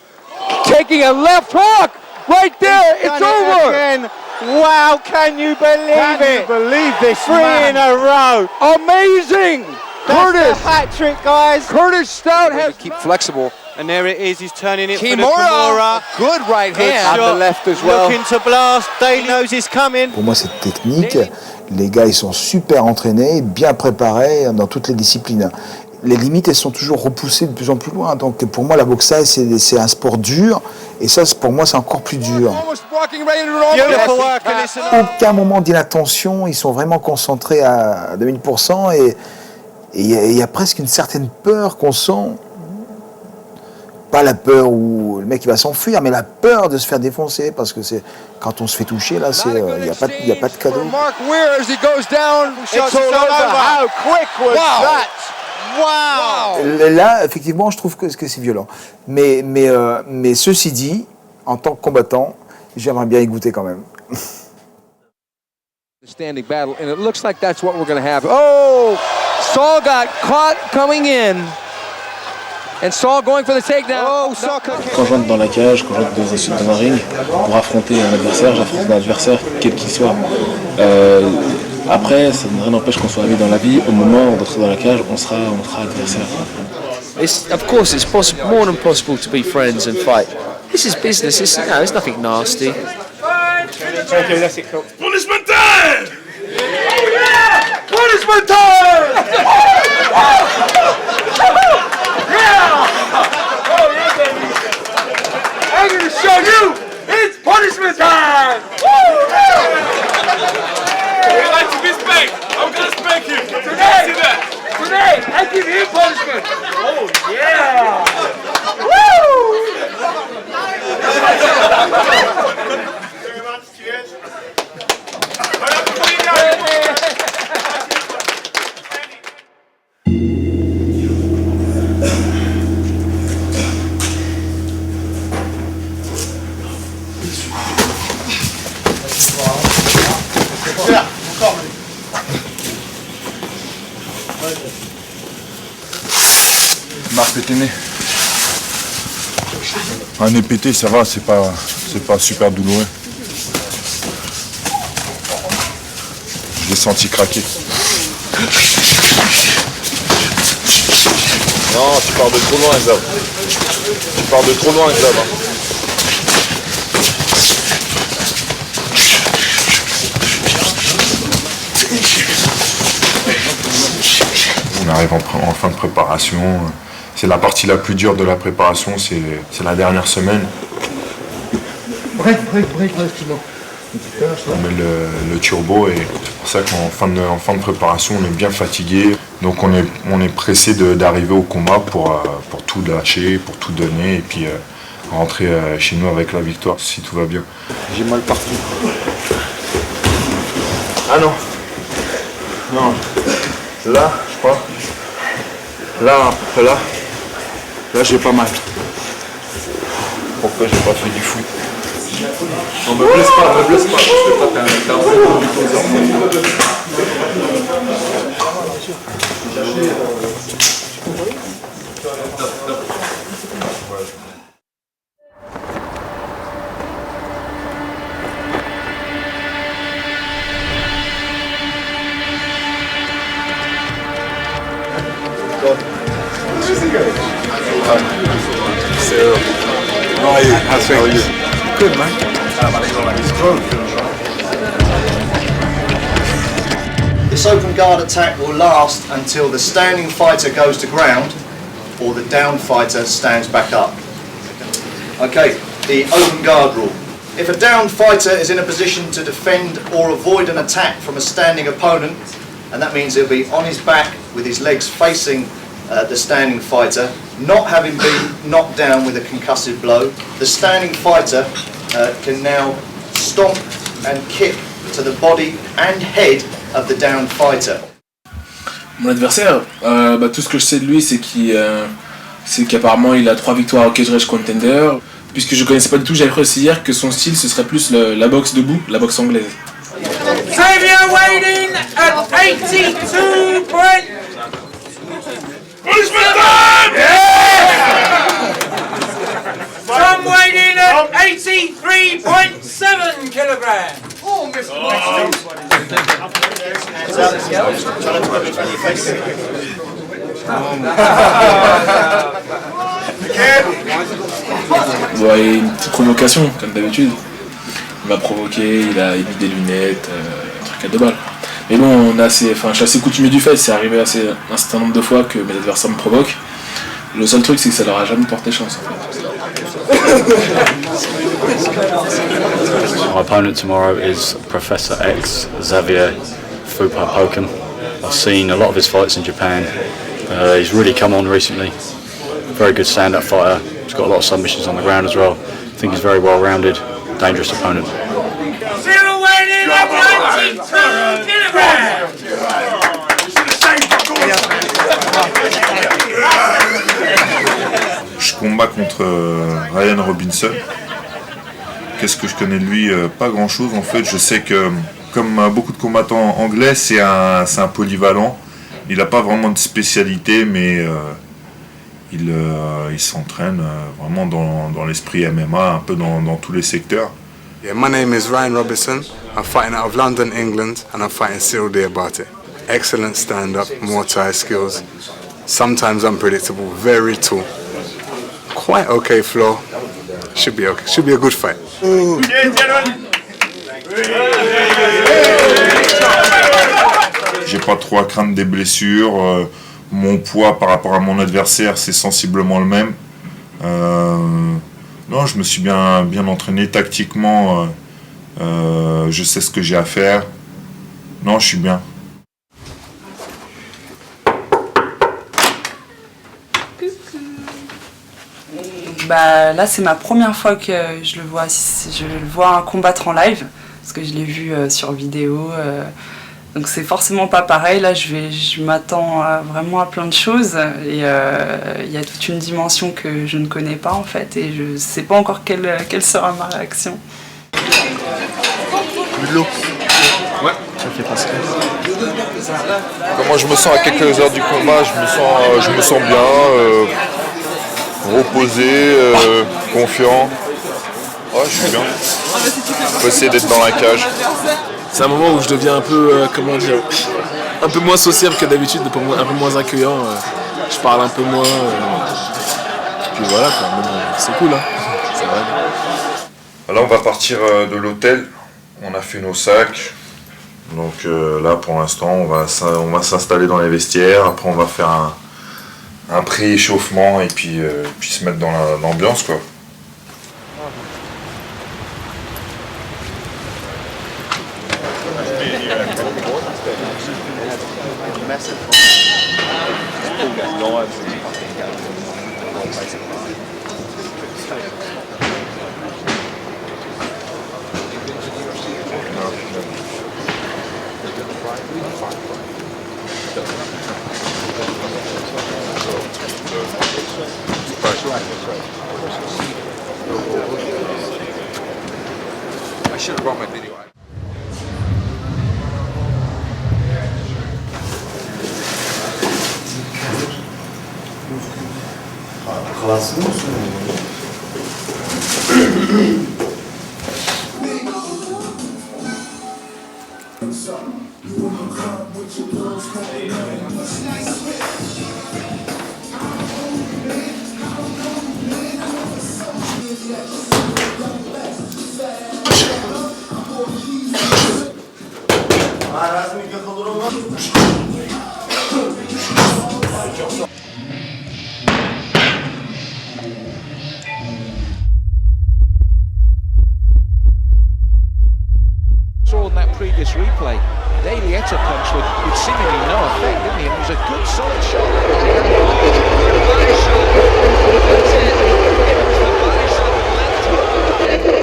taking a left hook right there. It's over. Again. Wow, can you believe it? Can you believe this, 3 man? in a row. Amazing. That's Curtis. the hat trick, guys. Curtis Stout has to keep flexible. And there it is, he's turning it for the Kimura. Kimura. Good right hand. Shot. On the left as well. Looking to blast, Daly knows he's coming. Pour moi, cette technique, les gars, ils sont super entraînés, bien préparés dans toutes les disciplines. Les limites, elles sont toujours repoussées de plus en plus loin. Donc pour moi, la boxe thaï, c'est un sport dur. Et ça, pour moi, c'est encore plus dur. Aucun moment d'inattention, ils sont vraiment concentrés à 2000%. Et il y a presque une certaine peur qu'on sent. Pas la peur où le mec il va s'enfuir, mais la peur de se faire défoncer, parce que c'est quand on se fait toucher, là, il n'y a pas de cadeau. Mark Weir as he goes down. It's all over. How quick was that? Wow! Là, effectivement, je trouve que c'est violent. Mais ceci dit, en tant que combattant, j'aimerais bien y goûter quand même. Standing battle, and it looks like that's what we're going to have. Oh, Saul got caught coming in. And Saul going for the takedown. Oh, Quand j'entre dans la cage, quand j'entre dans un ring, pour affronter un adversaire, j'affronte un adversaire quel qu'il soit. Après, ça rien n'empêche qu'on soit amis dans la vie. Au moment d'entrer dans la cage, on sera adversaire. Of course, it's more than possible to be friends and fight. This is business. It's nothing nasty. Okay, that's it, cool. Policeman time! punishment time! Yeah! Oh, yeah, baby. I'm going to show you it's punishment time! Would you like to be spanked? I'm going to spank you. Today, I give you punishment. Oh, yeah! Woo! Marc pété nez. Un nez pété, ça va, c'est pas super douloureux. Je l'ai senti craquer. Non, tu pars de trop loin, Xav. Tu pars de trop loin, Xav. On arrive en fin de préparation. C'est la partie la plus dure de la préparation, c'est la dernière semaine. Break, On met le turbo et c'est pour ça qu'en fin de préparation, on est bien fatigué. Donc on est pressé d'arriver au combat pour tout lâcher, pour tout donner et puis rentrer chez nous avec la victoire si tout va bien. J'ai mal partout. Ah non. Non. Là, je crois. Là, Là, j'ai pas mal. Pourquoi j'ai pas fait du foot? Non, me blesse pas, parce que toi, t'as un peu de How are you? How are you? Good, man. This open guard attack will last until the standing fighter goes to ground or the down fighter stands back up. Okay, the open guard rule. If a down fighter is in a position to defend or avoid an attack from a standing opponent, and that means he'll be on his back with his legs facing the standing fighter, not having been knocked down with a concussive blow, the standing fighter can now stomp and kick to the body and head of the down fighter. Mon adversaire, tout ce que je sais de lui, c'est qu'apparemment il a 3 victoires au Cage Rage Contender. Puisque je connaissais pas du tout, j'avais cru aussi hier que son style ce serait plus la boxe debout, la boxe anglaise. Xavier waiting at 82 points. Punishment time! Yeah! Tom waiting at 83.7 kilograms. Oh, Mr. Ouais, une petite provocation, comme d'habitude. Il m'a provoqué, il a mis des lunettes, un truc à 2 balles. Mais bon, je suis assez coutumier du fait, c'est arrivé un certain nombre de fois que mes adversaires me provoquent. Le seul truc, c'est que ça leur a jamais porté chance en fait. Our opponent tomorrow is Professor X, Xavier Fupapoken. I've seen a lot of his fights in Japan. He's really come on recently. Very good stand-up fighter. He's got a lot of submissions on the ground as well. I think he's very well-rounded, dangerous opponent. Zero weighting at 92 kilograms. Je combats contre Ryan Robinson. Qu'est-ce que je connais de lui? Pas grand-chose en fait. Je sais que, comme beaucoup de combattants anglais, c'est un polyvalent. Il n'a pas vraiment de spécialité, mais il s'entraîne vraiment dans l'esprit MMA, un peu dans tous les secteurs. Yeah, my name is Ryan Robinson. I'm fighting out of London, England, and I'm fighting Cyril Diabate. Excellent stand-up, Muay Thai skills. Sometimes unpredictable, very tall. Quite okay floor. Should be okay. Should be a good fight. j'ai pas trop à craindre des blessures. Mon poids par rapport à mon adversaire, c'est sensiblement le même. Non, je me suis bien entraîné tactiquement. Je sais ce que j'ai à faire. Non, je suis bien. Bah, là, c'est ma première fois que je le vois combattre en live, parce que je l'ai vu sur vidéo. Donc c'est forcément pas pareil. Là, je m'attends vraiment à plein de choses. Et il y a toute une dimension que je ne connais pas, en fait. Et je sais pas encore quelle sera ma réaction. De l'eau. Ouais. Ça fait passer. Moi, je me sens à quelques heures du combat, je me sens bien, reposé, confiant. Ouais, je suis bien. On va essayer d'être dans la cage. C'est un moment où je deviens un peu, un peu moins sociable que d'habitude, un peu moins accueillant. Je parle un peu moins. Puis voilà, quoi. Mais bon, c'est cool, hein. C'est vrai. Là, on va partir de l'hôtel. On a fait nos sacs. Donc là, pour l'instant, on va s'installer dans les vestiaires. Après, on va faire un pré-échauffement et puis se mettre dans l'ambiance, quoi. I should have brought my video. Saw in that previous replay, Daly Etta punch with seemingly no effect, didn't he? And it was a good solid shot.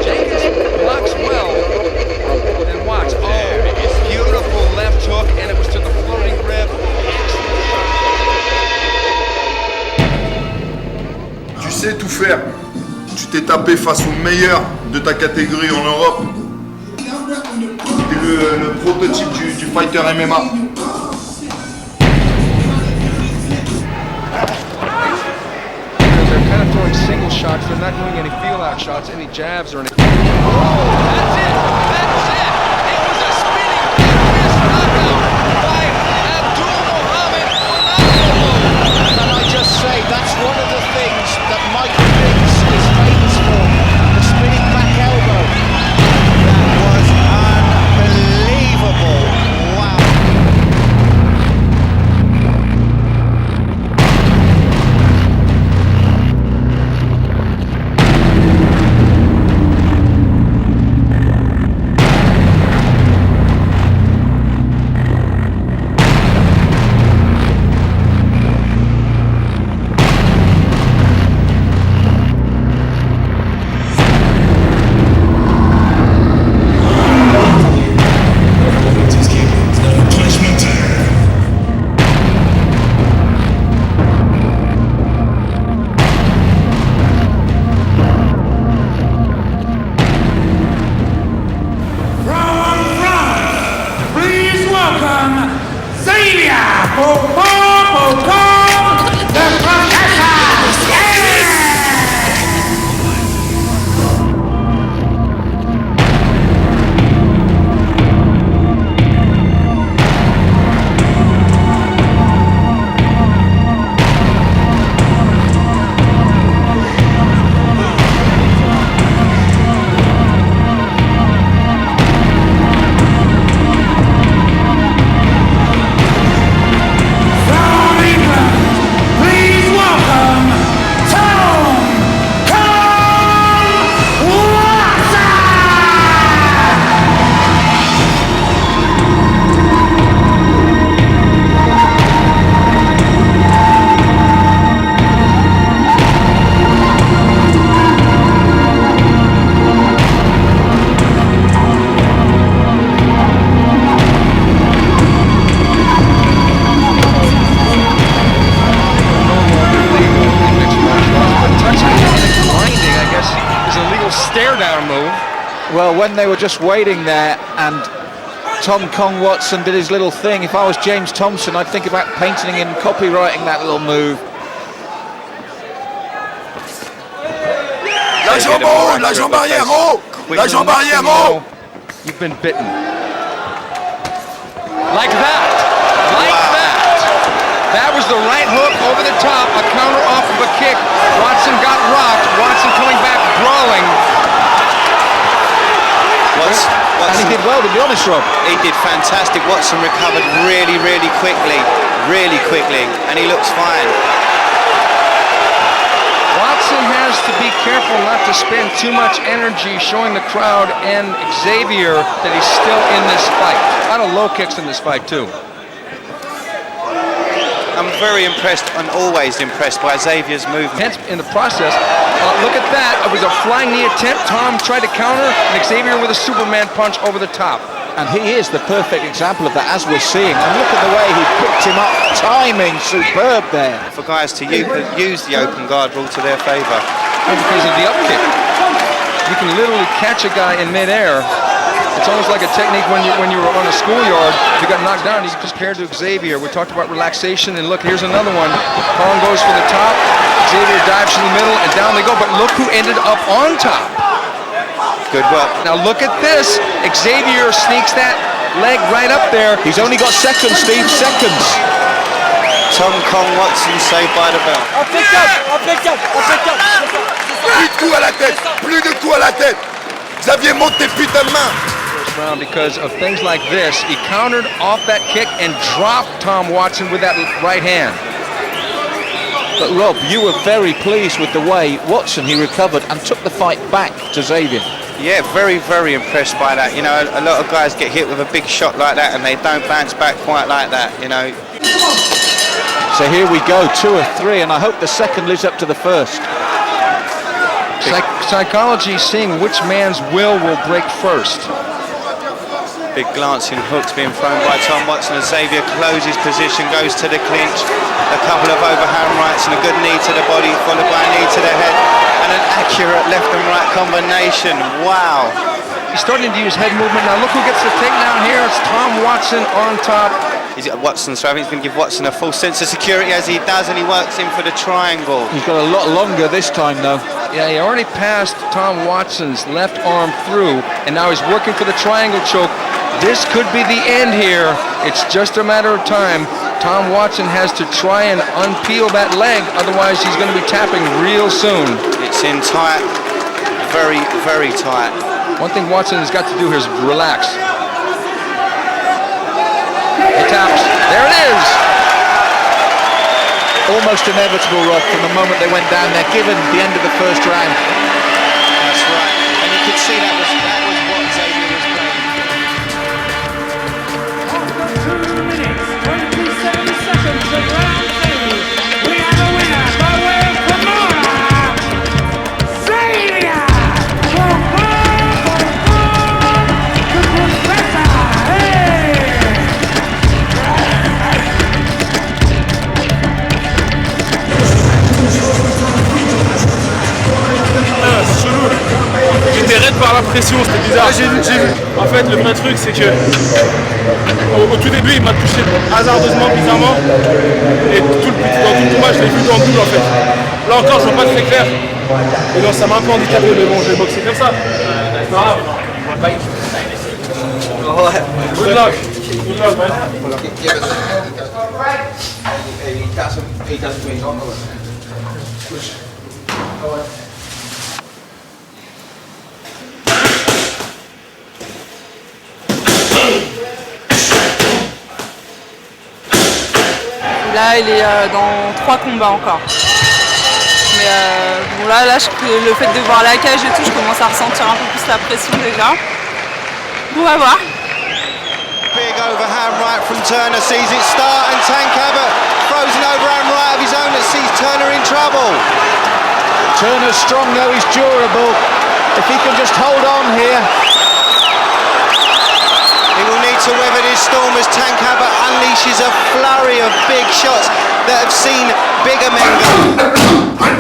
Jenkins blocks well, and watch. Oh, it's beautiful left hook, and it was to the floating rib. Tu sais tout faire. Tu t'es tapé face au meilleur de ta catégorie en Europe. T'es le prototype du fighter MMA. They're kind of throwing single shots. They're not doing any feel-out shots, any jabs or anything. That's it! That's it! It was a spinning fist knockout by Abdul Muhammad Nurmagomedov. And I just say, that's one of the things that Michael Biggs is famous for. The spinning back elbow. That was unbelievable. Wow. when they were just waiting there and Tom Kong Watson did his little thing. If I was James Thompson, I'd think about painting and copywriting that little move. La jambe haut, la jambe arrière haut, la jambe arrière haut. You've been bitten. Like that. That was the right hook over the top, a counter off of a kick. Watson got rocked. Watson coming back brawling. And he did well, to be honest, Rob. He did fantastic. Watson recovered really quickly, and he looks fine. Watson has to be careful not to spend too much energy showing the crowd and Xavier that he's still in this fight. A lot of low kicks in this fight, too. I'm very impressed and always impressed by Xavier's movement. Hence, in the process, look at that. It was a flying knee attempt. Tom tried to counter, and Xavier with a Superman punch over the top. And he is the perfect example of that, as we're seeing. And look at the way he picked him up. Timing superb there. For guys to use the open guard rule to their favour. Because of the up kick. You can literally catch a guy in midair. It's almost like a technique when you were on a schoolyard. If you got knocked down, you compared to Xavier. We talked about relaxation, and look, here's another one. Kong goes for the top. Xavier dives to the middle, and down they go. But look who ended up on top. Good work. Now look at this. Xavier sneaks that leg right up there. He's only got seconds, Steve, seconds. Tom Kong Watson saved by the bell. Plus de coups à la tête, plus de coups à la tête. Xavier, monte tes putains de mains. Round because of things like this. He countered off that kick and dropped Tom Watson with that right hand. But Rob, you were very pleased with the way Watson, he recovered and took the fight back to Xavier. Yeah, very impressed by that. You know, a lot of guys get hit with a big shot like that and they don't bounce back quite like that, you know. So here we go, 2 of 3, and I hope the second lives up to the first. Psychology seeing which man's will break first. Big glancing hooks being thrown by Tom Watson as Xavier closes position, goes to the clinch. A couple of overhand rights and a good knee to the body, followed by a knee to the head. And an accurate left and right combination. Wow. He's starting to use head movement. Now look who gets the takedown here. It's Tom Watson on top. Watson's throwing. He's going to give Watson a full sense of security as he does, and he works in for the triangle. He's got a lot longer this time, though. Yeah, he already passed Tom Watson's left arm through, and now he's working for the triangle choke. This could be the end here. It's just a matter of time. Tom Watson has to try and unpeel that leg, otherwise he's going to be tapping real soon. It's in tight, very tight. One thing Watson has got to do here is relax. He taps. There it is! Almost inevitable, Rob, from the moment they went down there, given the end of the first round. That's right. And you could see that was what Xavier was playing. 2 minutes, 27 seconds of round 2. We have a winner by way of Kimura, Xavier! J'étais raide par la pression, c'était bizarre. J'ai vu. En fait, le vrai truc, c'est que au tout début, il m'a touché hasardeusement, bizarrement. Et dans tout le combat, je l'ai vu dans le double en fait. Là encore, je vois pas très clair. Et donc, ça m'a un peu handicapé, mais bon, je vais boxer comme ça. C'est pas grave. Good luck. Good luck, man. Là, il est dans 3 combats encore. Mais bon, là, le fait de voir la cage et tout, je commence à ressentir un peu plus la pression déjà. On va voir. Big overhand right from Turner, sees it start, and Tank Abbott throws an overhand right of his own that sees Turner in trouble. Turner's strong though, he's durable. If he can just hold on here. He will need to weather this storm as Tank Abbott unleashes a flurry of big shots that have seen bigger men go.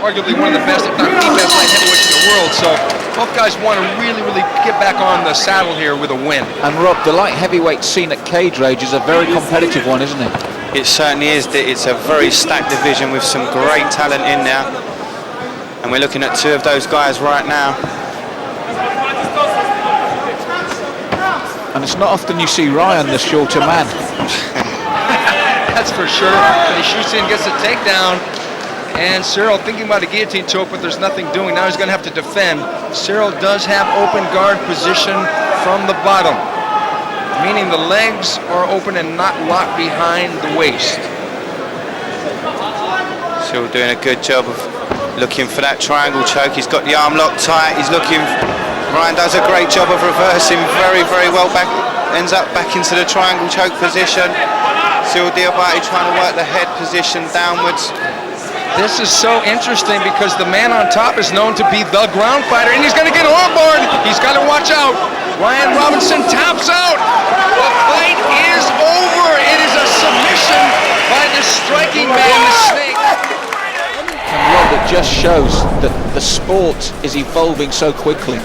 arguably one of the best, if not the best light heavyweights in the world. So both guys want to really get back on the saddle here with a win. And Rob, the light heavyweight scene at Cage Rage is a very competitive one, isn't it? It certainly is. It's a very stacked division with some great talent in there. And we're looking at two of those guys right now. And it's not often you see Ryan, the shorter man. That's for sure. And he shoots in, gets a takedown. And Cyril thinking about a guillotine choke, but there's nothing doing. Now he's going to have to defend. Cyril does have open guard position from the bottom, meaning the legs are open and not locked behind the waist. Cyril doing a good job of looking for that triangle choke. He's got the arm locked tight. He's looking. Ryan does a great job of reversing very well back. Ends up back into the triangle choke position. Cyril Diabate trying to work the head position downwards. This is so interesting because the man on top is known to be the ground fighter, and he's going to get armbarred. He's got to watch out. Ryan Robinson taps out. The fight is over. It is a submission by the striking man, the Snake. And Rob, it just shows that the sport is evolving so quickly.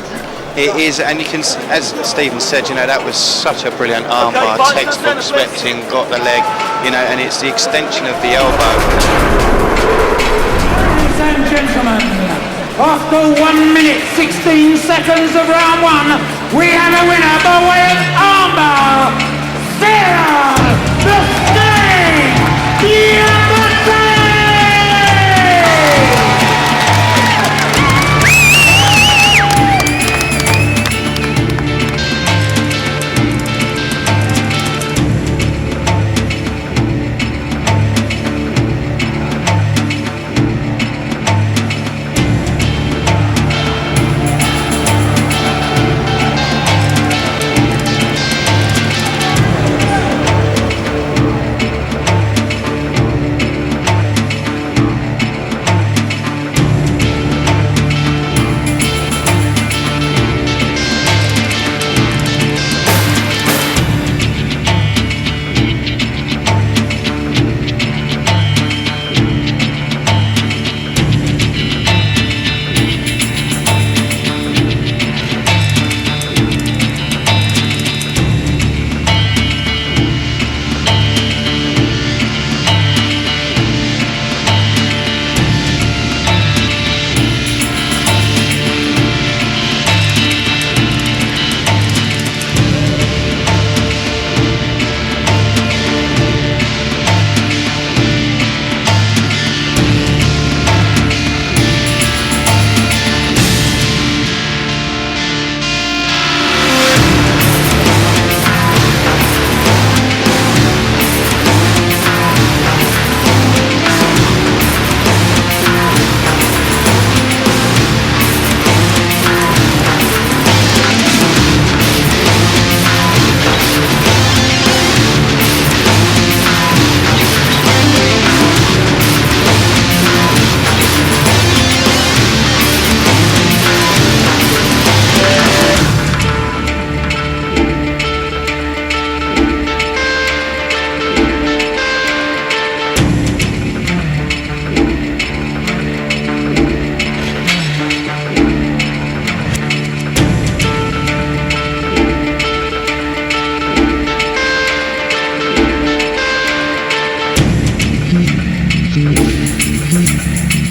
It is, and you can, as Stephen said, you know, that was such a brilliant armbar, textbook swept in, got the leg, you know, and it's the extension of the elbow. Ladies and gentlemen, after 1 minute 16 seconds of round one, we have a winner by way of armbar, Cyril the Snake Diabate!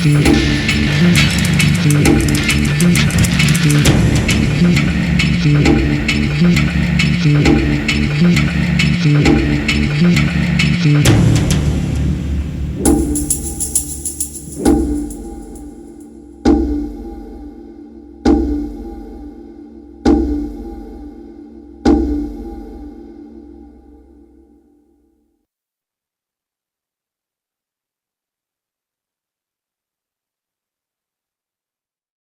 Thank you.